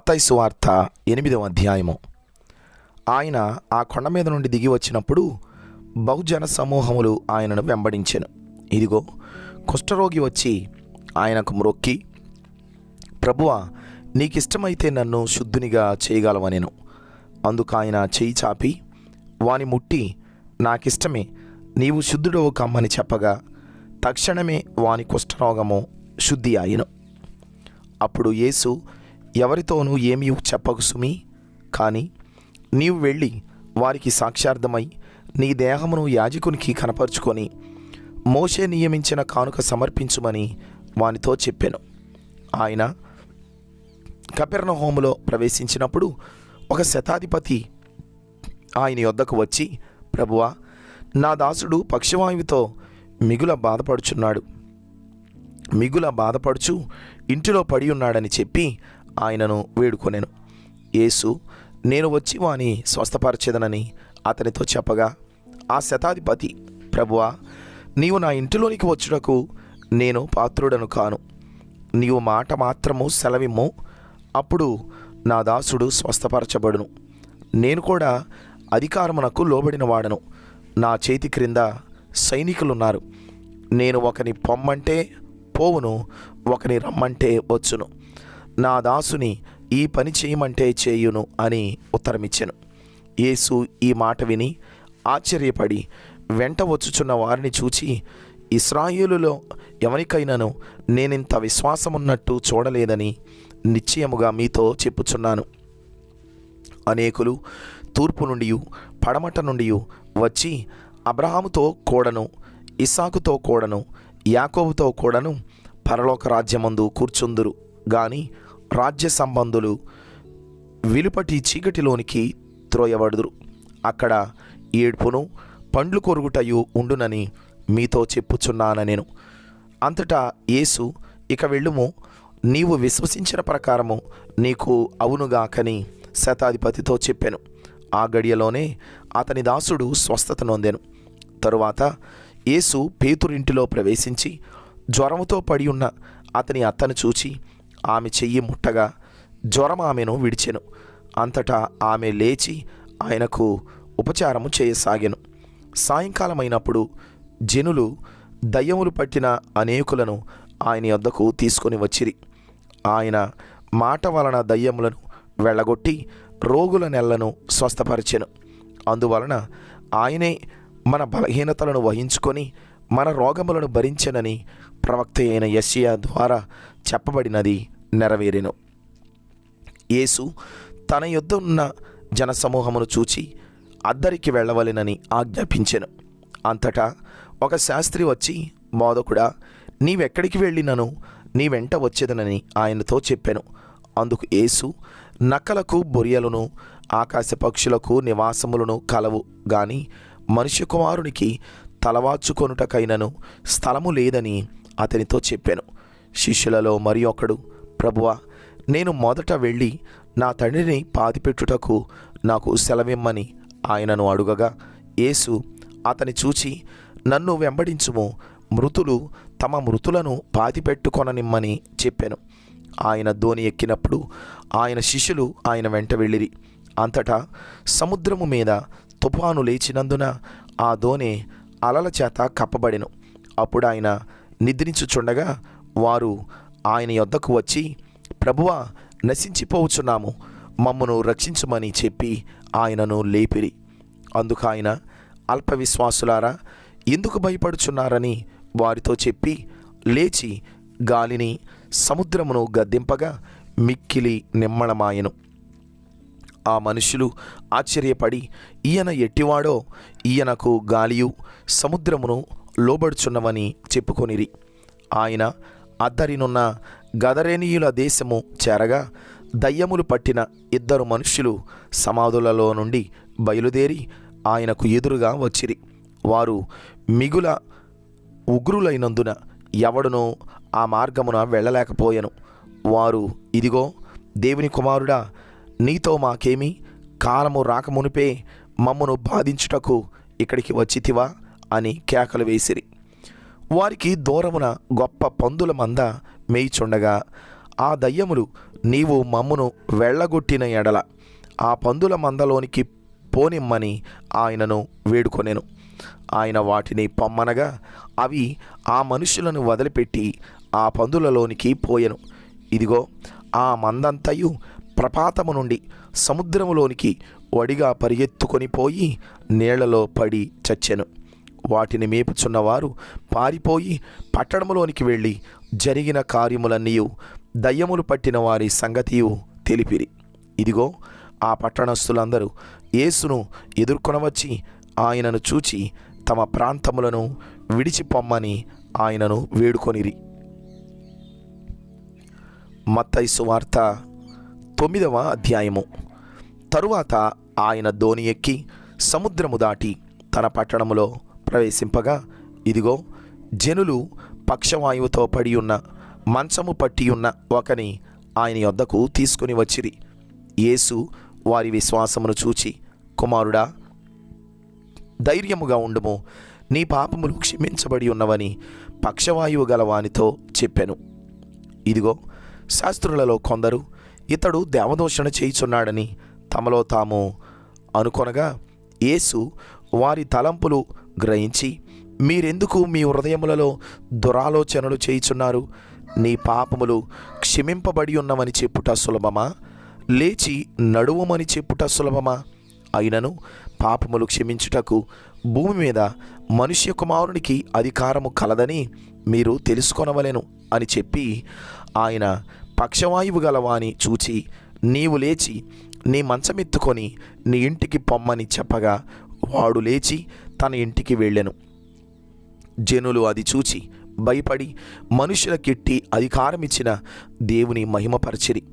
మత్తయి సువార్త 8వ అధ్యాయము. ఆయన ఆ కొండ మీద నుండి దిగి వచ్చినప్పుడు బహుజన సమూహములు ఆయనను వెంబడించెను. ఇదిగో, కుష్ఠరోగి వచ్చి ఆయనకు మ్రొక్కి, ప్రభువా, నీకిష్టమైతే నన్ను శుద్ధునిగా చేయగలవనెను. అందుకు ఆయన చేయి చాపి వాని ముట్టి, నాకిష్టమే, నీవు శుద్ధుడవు కమ్మని చెప్పగా తక్షణమే వాని కుష్ఠరోగము శుద్ధి అయ్యెను. అప్పుడు యేసు, ఎవరితోనూ ఏమీ చెప్పకు సుమీ, కానీ నీవు వెళ్ళి వారికి సాక్షార్థమై నీ దేహమును యాజకునికి కనపరుచుకొని మోషే నియమించిన కానుక సమర్పించుమని వానితో చెప్పెను. ఆయన కపెర్నహూములో ప్రవేశించినప్పుడు ఒక శతాధిపతి ఆయన యొద్దకు వచ్చి, ప్రభువా, నా దాసుడు పక్షవాయువుతో మిగుల బాధపడుచు ఇంటిలో పడి ఉన్నాడని చెప్పి ఆయనను వేడుకొనెను. యేసు, నేను వచ్చి వాని స్వస్థపరచెదనని అతనితో చెప్పగా, ఆ శతాధిపతి, ప్రభువా, నీవు నా ఇంటిలోనికి వచ్చుటకు నేను పాత్రుడను కాను. నీవు మాట మాత్రము సెలవిమ్ము, అప్పుడు నా దాసుడు స్వస్థపరచబడును. నేను కూడా అధికారమునకు లోబడిన వాడను. నా చేతి క్రింద సైనికులున్నారు. నేను ఒకని పొమ్మంటే పోవును, ఒకని రమ్మంటే వచ్చును. నా దాసుని ఈ పని చేయమంటే చేయును అని ఉత్తరమిచ్చెను. యేసు ఈ మాట విని ఆశ్చర్యపడి వెంట వచ్చుచున్న వారిని చూచి, ఇశ్రాయేలులో ఎవరికైనాను నేనింత విశ్వాసమున్నట్టు చూడలేదని నిశ్చయముగా మీతో చెప్పుచున్నాను. అనేకులు తూర్పు నుండి పడమట నుండి వచ్చి అబ్రహాముతో కూడను, ఇస్సాకుతో కూడను, యాకోబుతో కూడను పరలోక రాజ్యమందు కూర్చుందురు గాని రాజ్య సంబంధులు వెలుపటి చీకటిలోనికి త్రోయబడుదురు. అక్కడ ఏడ్పును పండ్లు కొరుగుటయు ఉండునని మీతో చెప్పుచున్నానెను. అంతటా యేసు, ఇక వెళ్ళుము, నీవు విశ్వసించిన ప్రకారము నీకు అవునుగాకని శతాధిపతితో చెప్పెను. ఆ గడియలోనే అతని దాసుడు స్వస్థత నొందెను. తరువాత యేసు పేతురింటిలో ప్రవేశించి జ్వరముతో పడి ఉన్న అతని అత్తను చూచి ఆమె చెయ్యి ముట్టగా జ్వరం ఆమెను విడిచెను. అంతటా ఆమె లేచి ఆయనకు ఉపచారము చేయసాగెను. సాయంకాలమైనప్పుడు జనులు దయ్యములు పట్టిన అనేకులను ఆయన యొద్దకు తీసుకొని వచ్చిరి. ఆయన మాట వలన దయ్యములను వెళ్ళగొట్టి రోగుల నెలను స్వస్థపరిచెను. అందువలన ఆయనే మన బలహీనతలను వహించుకొని మన రోగములను భరించెనని ప్రవక్త అయిన యెషయా ద్వారా చెప్పబడినది నెరవేరెను. యేసు తన యొద్ద ఉన్న జనసమూహమును చూచి అద్దరికి వెళ్ళవలెనని ఆజ్ఞాపించెను. అంతటా ఒక శాస్త్రి వచ్చి, బోధకుడా, నీవెక్కడికి వెళ్ళినను నీ వెంట వచ్చేదనని ఆయనతో చెప్పెను. అందుకు యేసు, నక్కలకు బొరియలను ఆకాశ పక్షులకు నివాసములను కలవు గాని మనుష్య కుమారునికి తలవాచుకొనుటకైనను స్థలము లేదని అతనితో చెప్పాను. శిష్యులలో మరి ఒకడు, ప్రభువా, నేను మొదట వెళ్ళి నా తండ్రిని పాతిపెట్టుటకు నాకు సెలవిమ్మని ఆయనను అడుగగా, యేసు అతని చూచి, నన్ను వెంబడించుము, మృతులు తమ మృతులను పాతిపెట్టుకొననిమ్మని చెప్పాను. ఆయన దోణి ఎక్కినప్పుడు ఆయన శిష్యులు ఆయన వెంట వెళ్ళిరి. అంతటా సముద్రము మీద తుఫాను లేచినందున ఆ దోణి అలల చేత కప్పబడెను. అప్పుడు ఆయన నిద్రించుచుండగా వారు ఆయన యొద్దకు వచ్చి, ప్రభువా, నశించిపోవచ్చున్నాము, మమ్మను రక్షించుమని చెప్పి ఆయనను లేపిరి. అందుకు ఆయన, అల్ప విశ్వాసులారా, ఎందుకు భయపడుచున్నారని వారితో చెప్పి లేచి గాలిని సముద్రమును గద్దింపగా మిక్కిలి నిమ్మళమాయెను. ఆ మనుషులు ఆశ్చర్యపడి, ఈయన ఎట్టివాడో, ఈయనకు గాలియు సముద్రమును లోబడుచున్నవని చెప్పుకొనిరి. ఆయన అద్దరినున్న గదరేనీయుల దేశము చేరగా దయ్యములు పట్టిన 2 మనుష్యులు సమాధులలో నుండి బయలుదేరి ఆయనకు ఎదురుగా వచ్చిరి. వారు మిగుల ఉగ్రులైనందున ఎవడునూ ఆ మార్గమున వెళ్ళలేకపోయెను. వారు, ఇదిగో, దేవుని కుమారుడా, నీతో మాకేమి, కాలము రాకమునిపే మమ్మను బాధించుటకు ఇక్కడికి వచ్చితివా అని కేకలు వేసిరి. వారికి దూరమున గొప్ప పందుల మంద మేయిచుండగా ఆ దయ్యములు నీవు మమ్మును వెళ్ళగొట్టిన ఎడల ఆ పందుల మందలోనికి పోనిమ్మని ఆయనను వేడుకొనెను. ఆయన వాటిని పొమ్మనగా అవి ఆ మనుషులను వదిలిపెట్టి ఆ పందులలోనికి పోయెను. ఇదిగో, ఆ మందంతయు ప్రపాతము నుండి సముద్రములోనికి వడిగా పరిగెత్తుకొని పోయి నీళ్లలో పడి చచ్చెను. వాటిని మేపుచున్నవారు పారిపోయి పట్టణములోనికి వెళ్ళి జరిగిన కార్యములన్నీయు దయ్యములు పట్టిన వారి సంగతియు తెలిపిరి. ఇదిగో, ఆ పట్టణస్థులందరూ యేసును ఎదుర్కొనవచ్చి ఆయనను చూచి తమ ప్రాంతములను విడిచిపొమ్మని ఆయనను వేడుకొనిరి. మత్తయి సువార్త 9వ అధ్యాయము. తరువాత ఆయన దోణి ఎక్కి సముద్రము దాటి తన పట్టణములో ప్రవేశింపగా, ఇదిగో, జనులు పక్షవాయువుతో పడి ఉన్న మంచము పట్టి ఉన్న ఒకని ఆయన యొద్దకు తీసుకుని వచ్చిరి. యేసు వారి విశ్వాసమును చూచి, కుమారుడా, ధైర్యముగా ఉండుము, నీ పాపములు క్షమించబడి ఉన్నవని పక్షవాయువు గలవానితో చెప్పెను. ఇదిగో, శాస్త్రులలో కొందరు ఇతడు దేవదూషణ చేయుచున్నాడని తమలో తాము అనుకొనగా, యేసు వారి తలంపులు గ్రహించి, మీరెందుకు మీ హృదయములలో దురాలోచనలు చేయుచున్నారు? నీ పాపములు క్షమింపబడి ఉన్నవని చెప్పుట సులభమా, లేచి నడువమని చెప్పుట సులభమా? అయినను పాపములు క్షమించుటకు భూమి మీద మనుష్య కుమారునికి అధికారము కలదని మీరు తెలుసుకొనవలెను అని చెప్పి, ఆయన పక్షవాయువు గలవాని చూచి, నీవు లేచి నీ మంచమెత్తుకొని నీ ఇంటికి పొమ్మని చెప్పగా వాడు లేచి తన ఇంటికి వెళ్ళెను. జనులు అది చూచి భయపడి మనుషులకెట్టి అధికారమిచ్చిన దేవుని మహిమపరచిరి.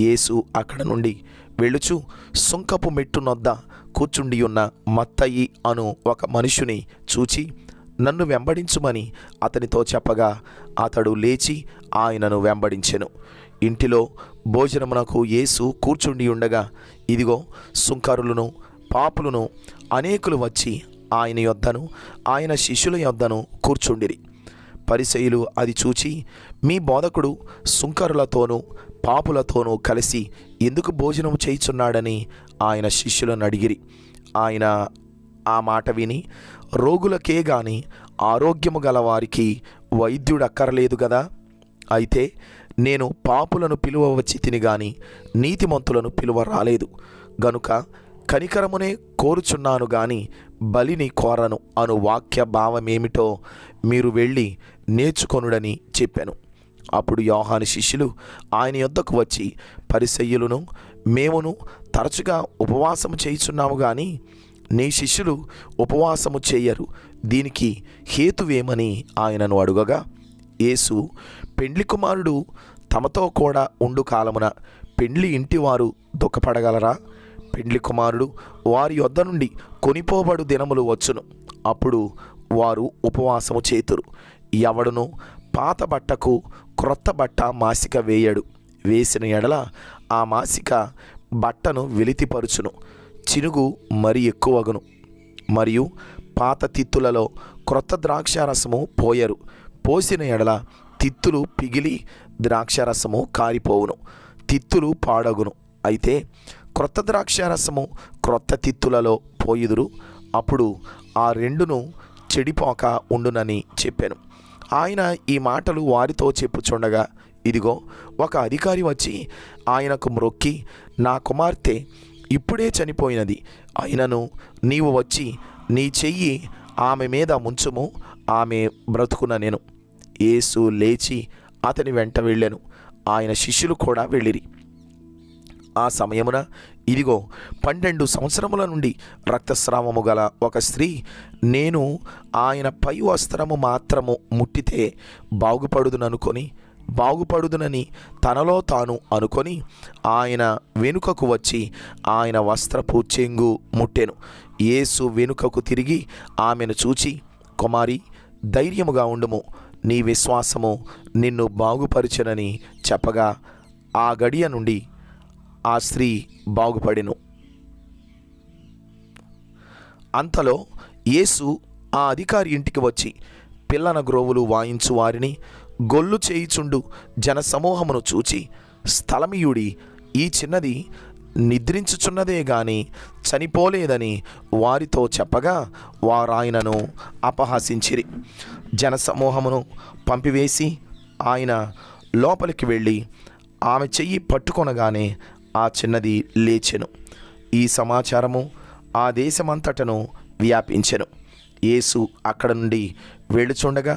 యేసు అక్కడ నుండి వెళ్ళుచు సుంకపు మెట్టు నొద్ద కూర్చుండి ఉన్న మత్తయి అను ఒక మనుషుని చూచి, నన్ను వెంబడించుమని అతనితో చెప్పగా అతడు లేచి ఆయనను వెంబడించెను. ఇంటిలో భోజనమునకు యేసు కూర్చుండి ఉండగా, ఇదిగో, సుంకరులను పాపులను అనేకులు వచ్చి ఆయన యొద్దను ఆయన శిష్యుల యొద్దను కూర్చుండిరి. పరిసయ్యులు అది చూచి, మీ బోధకుడు సుంకరులతోనూ పాపులతోనూ కలిసి ఎందుకు భోజనం చేయుచున్నాడని ఆయన శిష్యులను అడిగిరి. ఆయన ఆ మాట విని, రోగులకే గాని ఆరోగ్యము గలవారికి వైద్యుడక్కరలేదు కదా, అయితే నేను పాపులను పిలువ వచ్చి తిని గాని నీతిమంతులను పిలువ రాలేదు, గనుక కనికరమునే కోరుచున్నాను గాని బలిని కోరను అను వాక్య భావమేమిటో మీరు వెళ్ళి నేర్చుకొనుడని చెప్పాను. అప్పుడు యోహాను శిష్యులు ఆయన యొద్దకు వచ్చి, పరిసయ్యులను మేమును తరచుగా ఉపవాసము చేయుచున్నాము గాని నీ శిష్యులు ఉపవాసము చేయరు, దీనికి హేతువేమని ఆయనను అడుగగా, యేసు, పెండ్లి కుమారుడు తమతో కూడా ఉండు కాలమున పెండ్లి ఇంటివారు దుఃఖపడగలరా? పెండ్లి కుమారుడు వారి యొద్ద నుండి కొనిపోబడు దినములు వచ్చును, అప్పుడు వారు ఉపవాసము చేతురు. ఎవడును పాత బట్టకు క్రొత్త బట్ట మాసిక వేయడు, వేసిన ఎడల ఆ మాసిక బట్టను వెలితిపరుచును, చినుగు మరి ఎక్కువగును. మరియు పాత తిత్తులలో క్రొత్త ద్రాక్షారసము పోయరు, పోసిన ఎడల తిత్తులు పిగిలి ద్రాక్షారసము కారిపోవును, తిత్తులు పాడగును. అయితే క్రొత్త ద్రాక్షారసము క్రొత్త తిత్తులలో పోయుదురు, అప్పుడు ఆ రెండును చెడిపోక ఉండునని చెప్పాను. ఆయన ఈ మాటలు వారితో చెప్పుచుండగా, ఇదిగో, ఒక అధికారి వచ్చి ఆయనకు మ్రొక్కి, నా కుమార్తె ఇప్పుడే చనిపోయినది, అయినను నీవు వచ్చి నీ చెయ్యి ఆమె మీద ముంచుము, ఆమె బ్రతుకుననెను. యేసు లేచి అతని వెంట వెళ్ళెను. ఆయన శిష్యులు కూడా వెళ్ళిరి. ఆ సమయమున ఇదిగో, 12 సంవత్సరముల నుండి రక్తస్రావము గల ఒక స్త్రీ, నేను ఆయన పై వస్త్రము మాత్రము ముట్టితే బాగుపడుదునని తనలో తాను అనుకొని ఆయన వెనుకకు వచ్చి ఆయన వస్త్రపు చెంగు ముట్టెను. యేసు వెనుకకు తిరిగి ఆమెను చూచి, కుమారి, ధైర్యముగా ఉండుము, నీ విశ్వాసము నిన్ను బాగుపరిచెనని చెప్పగా ఆ గడియ నుండి ఆ స్త్రీ బాగుపడెను. అంతలో యేసు ఆ అధికారి ఇంటికి వచ్చి పిల్లన గ్రోవులు వాయించు వారిని, గొల్లు చేయిచుండు జనసమూహమును చూచి స్థలమియుడి, ఈ చిన్నది నిద్రించుచున్నదే గాని చనిపోలేదని వారితో చెప్పగా వారాయనను అపహాసించిరి. జనసమూహమును పంపివేసి ఆయన లోపలికి వెళ్ళి ఆమె చెయ్యి పట్టుకొనగానే ఆ చిన్నది లేచెను. ఈ సమాచారము ఆ దేశమంతటను వ్యాపించెను. యేసు అక్కడ నుండి వెళ్ళుచుండగా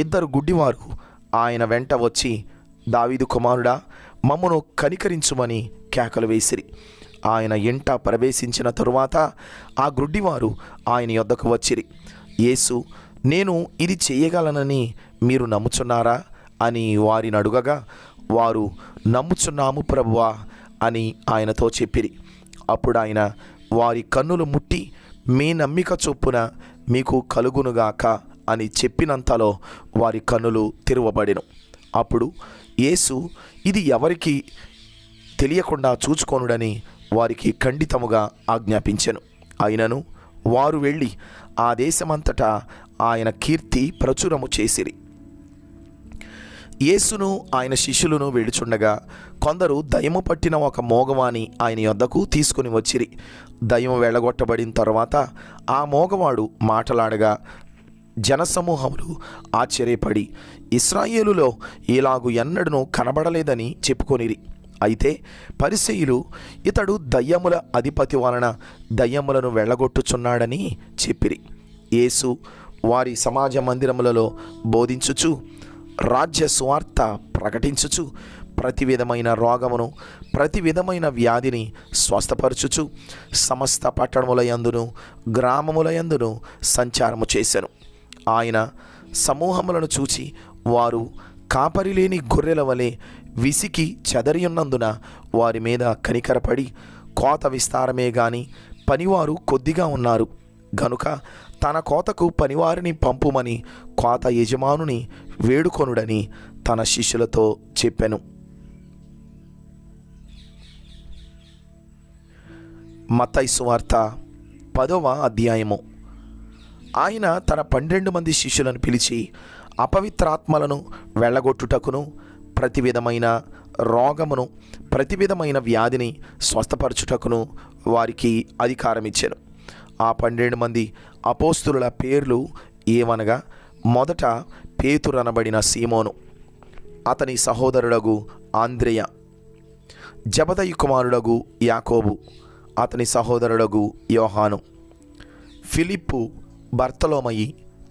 2 గుడ్డివారు ఆయన వెంట వచ్చి, దావీదు కుమారుడా, మమ్మను కనికరించుమని కేకలు వేసిరి. ఆయన ఇంట ప్రవేశించిన తరువాత ఆ గుడ్డివారు ఆయన యొద్దకు వచ్చిరి. యేసు, నేను ఇది చేయగలనని మీరు నమ్ముచున్నారా అని వారిని అడుగగా, వారు నమ్ముచున్నాము ప్రభువా అని ఆయనతో చెప్పిరి. అప్పుడు ఆయన వారి కన్నులు ముట్టి, మీ నమ్మిక చొప్పున మీకు కలుగునుగాక అని చెప్పినంతలో వారి కన్నులు తెరవబడెను. అప్పుడు యేసు ఇది ఎవరికి తెలియకుండా చూచుకొనుడని వారికి ఖండితముగా ఆజ్ఞాపించెను. అయినను వారు వెళ్ళి ఆ దేశమంతటా ఆయన కీర్తి ప్రచురము చేసిరి. యేసును ఆయన శిష్యులను వెళుచుండగా కొందరు దయ్యము పట్టిన ఒక మోగవాని ఆయన యొద్దకు తీసుకుని వచ్చిరి. దయ్యము వెళ్ళగొట్టబడిన తర్వాత ఆ మోగవాడు మాటలాడగా జనసమూహములు ఆశ్చర్యపడి, ఇశ్రాయేలులో ఇలాగు ఎన్నడూ కనబడలేదని చెప్పుకొనిరి. అయితే పరిసయ్యులు, ఇతడు దయ్యముల అధిపతి వలన దయ్యములను వెళ్ళగొట్టుచున్నాడని చెప్పిరి. యేసు వారి సమాజ మందిరములలో బోధించుచు, రాజ్య సువార్త ప్రకటించుచు, ప్రతి విధమైన రోగమును, ప్రతి విధమైన వ్యాధిని స్వస్థపరచుచు సమస్త పట్టణములయందును గ్రామములయందును సంచారము చేసెను. ఆయన సమూహములను చూచి వారు కాపరి లేని గొర్రెల వలె విసికి చెదరియున్నందున వారి మీద కనికరపడి, కోత విస్తారమే గాని పనివారు కొద్దిగా ఉన్నారు గనుక తన కోతకు పనివారిని పంపుమని కోత యజమానుని వేడుకొనుడని తన శిష్యులతో చెప్పెను. మత్తయి సువార్త 10వ అధ్యాయము. ఆయన తన 12 మంది శిష్యులను పిలిచి, అపవిత్రాత్మలను వెళ్ళగొట్టుటకును, ప్రతి విధమైన రోగమును, ప్రతి విధమైన వ్యాధిని స్వస్థపరచుటకును వారికి అధికారం ఇచ్చెను. ఆ 12 మంది అపోస్తుల పేర్లు ఏమనగా, మొదట పేతురనబడిన సీమోను, అతని సహోదరుడగు ఆంద్రెయ, జబదయి కుమారుడగు యాకోబు, అతని సహోదరుడగు యోహాను, ఫిలిప్పు, బర్తలోమయి,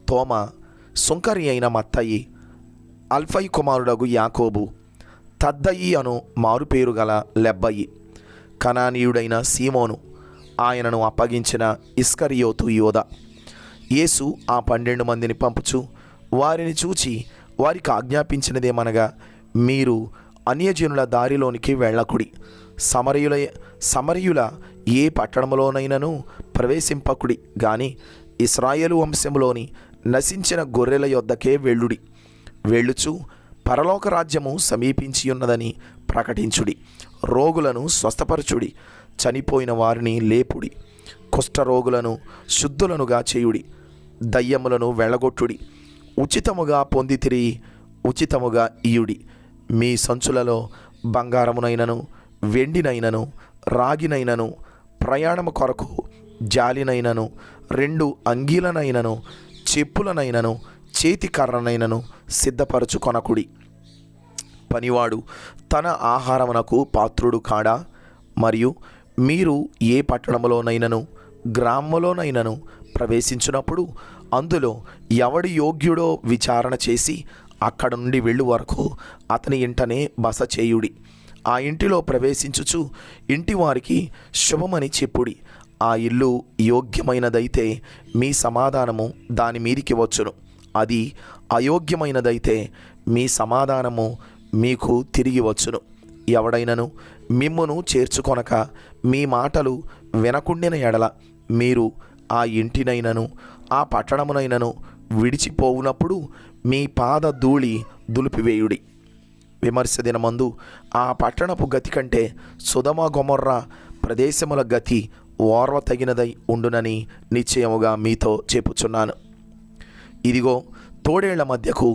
తోమా, సుంకరి అయిన మత్తయి, అల్ఫై కుమారుడగు యాకోబు, తద్దయి అను మారుపేరు గల లెబ్బయి, కనానీయుడైన సీమోను, ఆయనను అప్పగించిన ఇస్కరియోతు యోధ. యేసు ఆ 12 మందిని పంపుచు వారిని చూచి వారికి ఆజ్ఞాపించినదేమనగా, మీరు అన్యజనుల దారిలోనికి వెళ్ళకుడి, సమరయుల ఏ పట్టణంలోనైనను ప్రవేశింపకుడి గాని ఇశ్రాయేలు వంశంలోని నశించిన గొర్రెల యొద్దకే వెళ్ళుడి. వెళ్ళుచు పరలోక రాజ్యము సమీపించియున్నదని ప్రకటించుడి. రోగులను స్వస్థపరచుడి, చనిపోయిన వారిని లేపుడి, కుష్ఠరోగులను శుద్ధులనుగా చేయుడి, దయ్యములను వెళ్ళగొట్టుడి. ఉచితముగా పొందితిరి, ఉచితముగా ఇయుడి. మీ సంచులలో బంగారమునైనను వెండినైనను రాగినైనను ప్రయాణము కొరకు జాలినైనను 2 అంగీలనైనను చెప్పులనైనను చేతి కర్రనైనను సిద్ధపరచుకొనకుడి. పనివాడు తన ఆహారమునకు పాత్రుడు కాడా? మరియు మీరు ఏ పట్టణములోనైనను గ్రామములోనైనను ప్రవేశించినప్పుడు అందులో ఎవడి యోగ్యుడో విచారణ చేసి అక్కడ నుండి వెళ్ళు వరకు అతని ఇంటనే బస చేయుడి. ఆ ఇంటిలో ప్రవేశించుచు ఇంటి వారికి శుభమని చెప్పుడి. ఆ ఇల్లు యోగ్యమైనదైతే మీ సమాధానము దాని మీదికి వచ్చును, అది అయోగ్యమైనదైతే మీ సమాధానము మీకు తిరిగి వచ్చును. ఎవడైనను మిమ్మును చేర్చుకొనక మీ మాటలు వినకుండిన ఎడల మీరు ఆ ఇంటినైనను ఆ పట్టణమునైనను విడిచిపోవునప్పుడు మీ పాద ధూళి దులిపివేయుడి. విమర్శ దినమందు ఆ పట్టణపు గతి కంటే సొదొమ గొమొర్రా ప్రదేశముల గతి ఓర్వ తగినదై ఉండునని నిశ్చయముగా మీతో చెప్పుచున్నాను. ఇదిగో, తోడేళ్ల మధ్యకు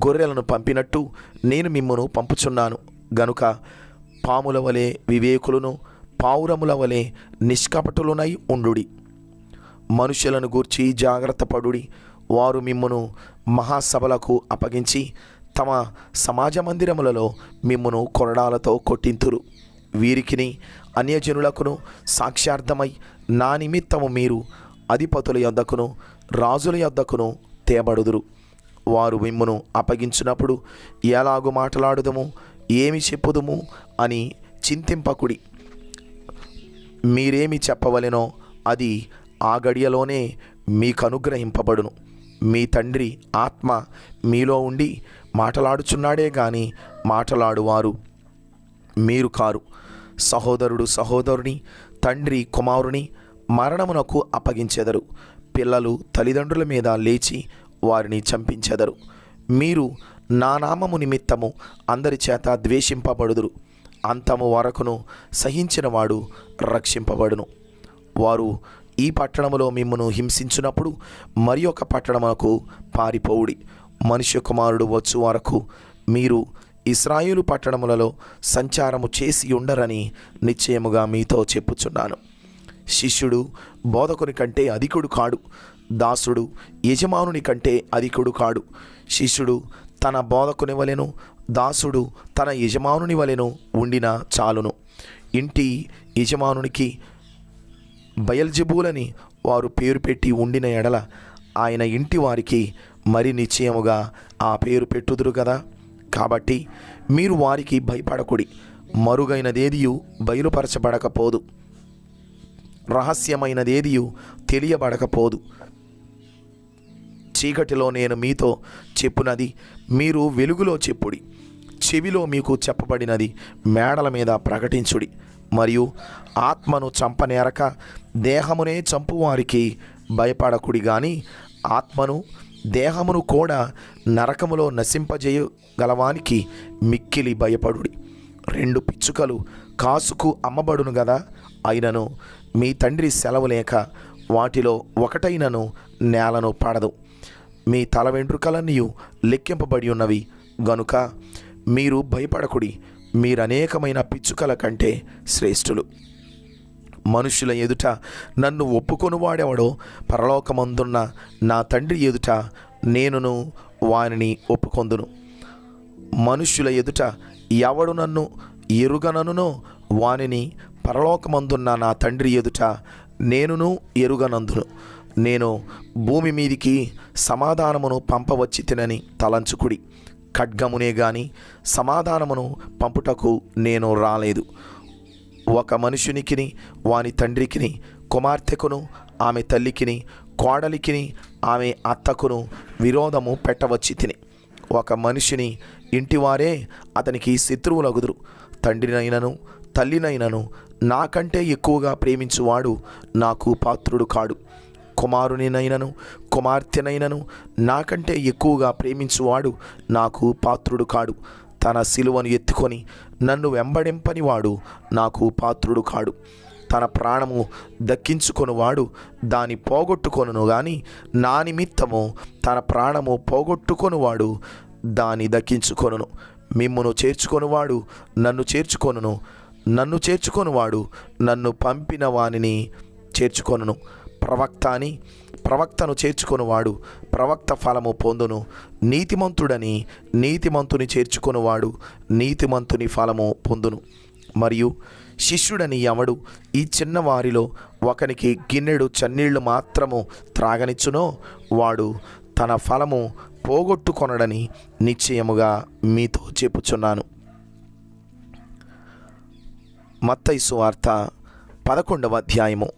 గొర్రెలను పంపినట్టు నేను మిమ్మును పంపుచున్నాను గనుక పాముల వలె వివేకులను, పావురముల వలె నిష్కపటులునై ఉండుడి. మనుషులను గూర్చి జాగ్రత్త పడుడి. వారు మిమ్మును మహాసభలకు అప్పగించి తమ సమాజ మందిరములలో మిమ్మును కొరడాలతో కొట్టింతురు. వీరికిని అన్యజనులకును సాక్ష్యార్థమై నా నిమిత్తము మీరు అధిపతుల యొద్దకును రాజుల యొద్దకును తేబడుదురు. వారు మిమ్మును అప్పగించినప్పుడు ఎలాగు మాట్లాడుదము, ఏమి చెప్పుదుము అని చింతింపకుడి. మీరేమి చెప్పవలెనో అది ఆ గడియలోనే మీకు అనుగ్రహింపబడును. మీ తండ్రి ఆత్మ మీలో ఉండి మాటలాడుచున్నాడే గాని మాటలాడువారు మీరు కారు. సహోదరుడు సహోదరుని, తండ్రి కుమారుని మరణమునకు అప్పగించెదరు. పిల్లలు తల్లిదండ్రుల మీద లేచి వారిని చంపించెదరు. మీరు నా నామము నిమిత్తము అందరి చేత ద్వేషింపబడుదురు. అంతము వరకును సహించినవాడు రక్షింపబడును. వారు ఈ పట్టణములో మిమ్మును హింసించినప్పుడు మరి ఒక పట్టణమునకు పారిపోవుడి. మనుష్య కుమారుడు వచ్చు వరకు మీరు ఇశ్రాయేలు పట్టణములలో సంచారము చేసి ఉండరని నిశ్చయముగా మీతో చెప్పుచున్నాను. శిష్యుడు బోధకుని కంటే అధికుడు కాడు, దాసుడు యజమానుని కంటే అధికుడు కాడు. శిష్యుడు తన బోధకుని వలెను, దాసుడు తన యజమానుని వలెను ఉండినా చాలును. ఇంటి యజమానునికి బయల్జెబూలని వారు పేరు పెట్టి ఉండిన ఎడల ఆయన ఇంటి వారికి మరి నిశ్చయముగా ఆ పేరు పెట్టుదురు కదా. కాబట్టి మీరు వారికి భయపడకుడి. మరుగైనదేదియు బయలుపరచబడకపోదు, రహస్యమైనదేదియు తెలియబడకపోదు. చీకటిలో నేను మీతో చెప్పునది మీరు వెలుగులో చెప్పుడి. చెవిలో మీకు చెప్పబడినది మేడల మీద ప్రకటించుడి. మరియు ఆత్మను చంపనేరక దేహమునే చంపువారికి భయపడకుడి గాని ఆత్మను దేహమును కూడా నరకములో నశింపజేయగలవానికి మిక్కిలి భయపడుడి. 2 పిచ్చుకలు కాసుకు అమ్మబడును గదా, అయినను మీ తండ్రి సెలవు లేక వాటిలో ఒకటైనను నేలను పడదు. మీ తల వెంట్రుకలన్నీ లెక్కింపబడి ఉన్నవి గనుక మీరు భయపడకుడి. మీరనేకమైన పిచ్చుకల కంటే శ్రేష్ఠులు. మనుషుల ఎదుట నన్ను ఒప్పుకొనువాడెవడో పరలోకమందున్న నా తండ్రి ఎదుట నేనును వానిని ఒప్పుకొందును. మనుష్యుల ఎదుట ఎవడు నన్ను ఎరుగననునో వానిని పరలోకమందున్న నా తండ్రి ఎదుట నేనును ఎరుగనందును. నేను భూమి మీదికి సమాధానమును పంపవచ్చి తినని తలంచుకుడి. ఖడ్గమునే గాని సమాధానమును పంపుటకు నేను రాలేదు. ఒక మనుషునికిని వాని తండ్రికిని, కుమార్తెకును ఆమె తల్లికిని, కోడలికిని ఆమె అత్తకును విరోధము పెట్టవచ్చి తిని. ఒక మనిషిని ఇంటివారే అతనికి శత్రువులగుదురు. తండ్రినైనను తల్లినైనను నాకంటే ఎక్కువగా ప్రేమించువాడు నాకు పాత్రుడు కాడు. కుమారునినైనను కుమార్తెనైనను నాకంటే ఎక్కువగా ప్రేమించువాడు నాకు పాత్రుడు కాడు. తన సిలువను ఎత్తుకొని నన్ను వెంబడింపని వాడు నాకు పాత్రుడు కాడు. తన ప్రాణము దక్కించుకొనువాడు దాని పోగొట్టుకొనును గాని నా నిమిత్తము తన ప్రాణము పోగొట్టుకొనువాడు దాని దక్కించుకొనును. మిమ్మును చేర్చుకొనువాడు నన్ను చేర్చుకొనును, నన్ను చేర్చుకొనువాడు నన్ను పంపిన వానిని చేర్చుకొనును. ప్రవక్తను చేర్చుకొనువాడు ప్రవక్త ఫలము పొందును. నీతిమంతుడని నీతిమంతుని చేర్చుకొనువాడు నీతిమంతుని ఫలము పొందును. మరియు శిష్యుడని ఎవడు ఈ చిన్నవారిలో ఒకనికి గిన్నెడు చన్నీళ్లు మాత్రము త్రాగనిచ్చునో వాడు తన ఫలము పోగొట్టుకొనడని నిశ్చయముగా మీతో చెప్పుచున్నాను. మత్తయి సువార్త 11వ అధ్యాయము.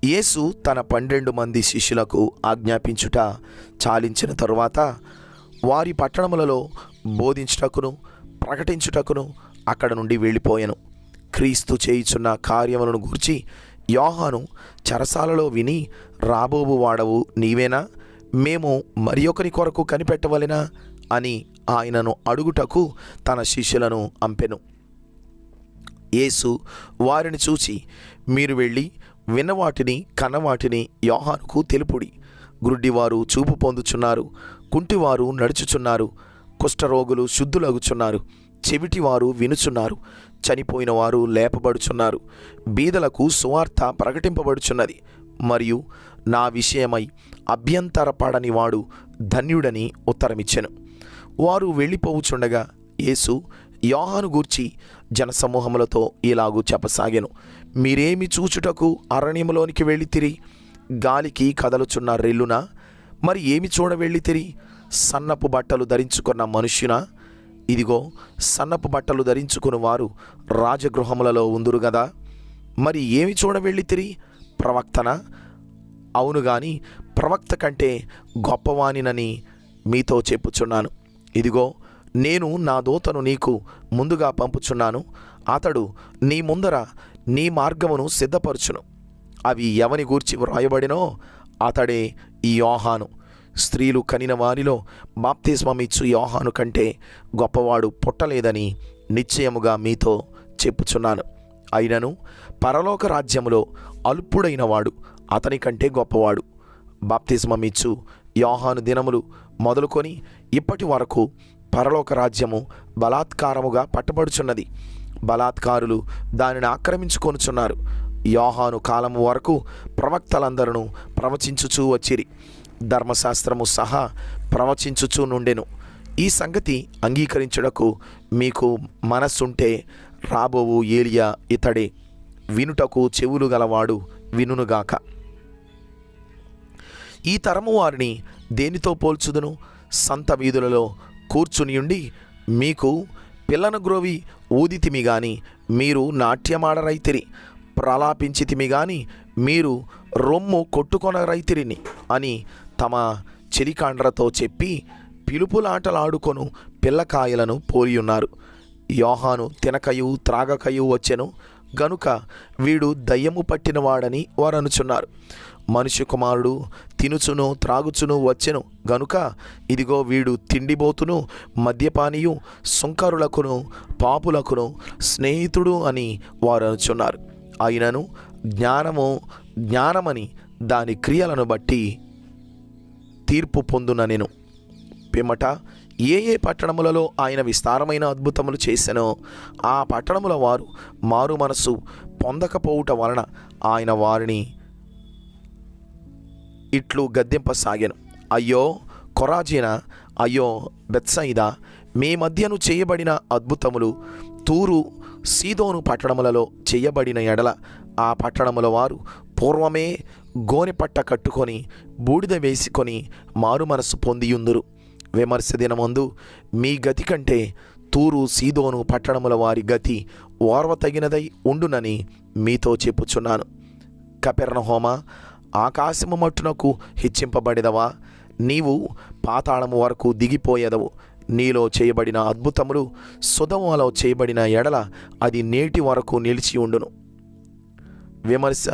యేసు తన 12 మంది శిష్యులకు ఆజ్ఞాపించుట చాలించిన తరువాత వారి పట్టణములలో బోధించుటకును ప్రకటించుటకును అక్కడ నుండి వెళ్ళిపోయాను. క్రీస్తు చేయుచున్న కార్యములను గూర్చి యోహాను చెరసాలలో విని, రాబోవు వాడవు నీవేనా, మేము మరి ఒకరి కొరకు కనిపెట్టవలెనా అని ఆయనను అడుగుటకు తన శిష్యులను అంపెను. యేసు వారిని చూచి, మీరు వెళ్ళి విన్నవాటిని కన్నవాటిని యోహానుకు తెలుపుడి. గ్రుడ్డివారు చూపు పొందుచున్నారు, కుంటివారు నడుచుచున్నారు, కుష్ఠరోగులు శుద్ధులగుచున్నారు, చెవిటివారు వినుచున్నారు, చనిపోయిన వారు లేపబడుచున్నారు, బీదలకు సువార్త ప్రకటింపబడుచున్నది, మరియు నా విషయమై అభ్యంతరపడని వాడు ధన్యుడని ఉత్తరమిచ్చెను. వారు వెళ్ళిపోవుచుండగా యేసు యోహాను గూర్చి జనసమూహములతో ఇలాగూ చెప్పసాగెను. మీరేమి చూచుటకు అరణ్యములోనికి వెళ్ళితిరి? గాలికి కదలుచున్న రెల్లునా? మరి ఏమి చూడ వెళ్ళితిరి? సన్నపు బట్టలు ధరించుకున్న మనుష్యునా? ఇదిగో, సన్నపు బట్టలు ధరించుకుని వారు రాజగృహములలో ఉందురు గదా. మరి ఏమి చూడ వెళ్ళితిరి? ప్రవక్తనా? అవును గాని ప్రవక్త కంటే గొప్పవానినని మీతో చెప్పుచున్నాను. ఇదిగో, నేను నా దూతను నీకు ముందుగా పంపుచున్నాను. అతడు నీ ముందర నీ మార్గమును సిద్ధపరచును. అవి ఎవని గూర్చి వ్రాయబడినో అతడే ఈ యోహాను. స్త్రీలు కనిన వారిలో బాప్తిస్మమిచ్చు యోహాను కంటే గొప్పవాడు పుట్టలేదని నిశ్చయముగా మీతో చెప్పుచున్నాను. అయినను పరలోక రాజ్యములో అల్పుడైన వాడు అతని కంటే గొప్పవాడు. బాప్తిస్మమిచ్చు యోహాను దినములు మొదలుకొని ఇప్పటి వరకు పరలోక రాజ్యము బలాత్కారముగా పట్టబడుచున్నది. బలాత్కారులు దానిని ఆక్రమించుకొనుచున్నారు. యోహాను కాలము వరకు ప్రవక్తలందరూ ప్రవచించుచూ వచ్చిరి, ధర్మశాస్త్రము సహా ప్రవచించుచూ నుండెను. ఈ సంగతి అంగీకరించుటకు మీకు మనస్సుంటే రాబోవు ఏలియా ఇతడే. వినుటకు చెవులు గలవాడు వినుగాక. ఈ తరము వారిని దేనితో పోల్చుదును? సంత వీధులలో కూర్చునియుండి మీకు పిల్లన గ్రోవి ఊదితిమి గాని మీరు నాట్యమాడరైతిరి, ప్రలాపించితిమి గాని మీరు రొమ్ము కొట్టుకొనరైతిరిని అని తమ చెలికాండ్రతో చెప్పి పిలుపులాటలాడుకొను పిల్లకాయలను పోలియున్నారు. యోహాను తినకయు త్రాగకయు వచ్చెను గనుక వీడు దయ్యము పట్టినవాడని వారు అనుచున్నారు. మనుష్య కుమారుడు తినుచును త్రాగుచును వచ్చెను గనుక ఇదిగో వీడు తిండిబోతును మద్యపానీయు సుంకరులకును పాపులకును స్నేహితుడు అని వారు అనుచున్నారు. అయినను జ్ఞానమని దాని క్రియలను బట్టి తీర్పు పొందుననెను. పిమ్మట ఏ ఏ పట్టణములలో ఆయన విస్తారమైన అద్భుతములు చేసెనో ఆ పట్టణముల వారు మారు మనసు పొందకపోవుట వలన ఆయన వారిని ఇట్లు గద్దింపసాగెను. అయ్యో కొరాజీన, అయ్యో బెత్సయిదా, మీ మధ్యను చేయబడిన అద్భుతములు తూరు సీదోను పట్టణములలో చేయబడిన ఎడల ఆ పట్టణముల వారు పూర్వమే గోనెపట్ట కట్టుకొని బూడిద వేసుకొని మారు మనసు పొందియుందురు. విమర్శ దినమందు మీ గతి కంటే తూరు సీదోను పట్టణముల వారి గతి ఓర్వతగినదై ఉండునని మీతో చెప్పుచున్నాను. కపెర్నహూమా, ఆకాశము మట్టునకు హెచ్చింపబడెదవా? నీవు పాతాళము వరకు దిగిపోయేదవు. నీలో చేయబడిన అద్భుతములు సొదొమలో చేయబడిన ఎడల అది నేటి వరకు నిలిచి ఉండును. విమర్శ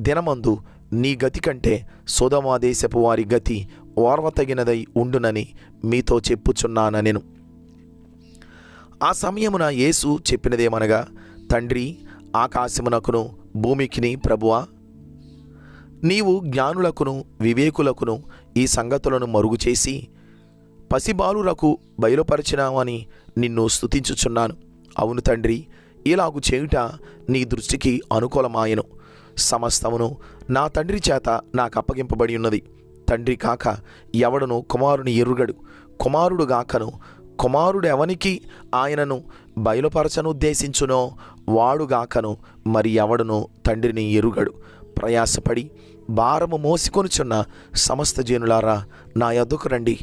దినమందు నీ గతి కంటే సొదొమ దేశపు వారి గతి ఓర్వతగినదై ఉండునని మీతో చెప్పుచున్నానెను. ఆ సమయమున యేసు చెప్పినదేమనగా, తండ్రి, ఆకాశమునకును భూమికిని ప్రభువా, నీవు జ్ఞానులకును వివేకులకును ఈ సంగతులను మరుగు చేసి పసిబాలురకు బయలుపరిచినావని నిన్ను స్తుతించుచున్నాను. అవును తండ్రి, ఇలాగు చేయుట నీ దృష్టికి అనుకూలమాయెను. సమస్తమును నా తండ్రి చేత నాకు అప్పగింపబడి ఉన్నది. తండ్రి కాక ఎవడును కుమారుని ఎరుగడు, కుమారుడు గాకను కుమారుడు ఎవనికి ఆయనను బయలుపరచనుద్దేశించునో వాడుగాకను మరి ఎవడును తండ్రిని ఎరుగడు. ప్రయాసపడి భారము మోసికొనుచున్న సమస్త జనులారా, నా యొద్దకు రండి,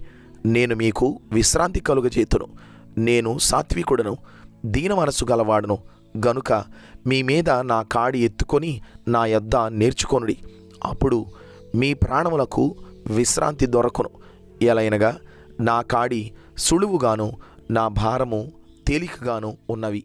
నేను మీకు విశ్రాంతి కలుగజేతును. నేను సాత్వికుడను, దీన మనసు గలవాడును గనుక మీ మీద నా కాడి ఎత్తుకొని నా యొద్ద నేర్చుకొనుడి. అప్పుడు మీ ప్రాణములకు విశ్రాంతి దొరకును. ఎలయనగా నా కాడి సులువుగాను నా భారము తేలికగాను ఉన్నవి.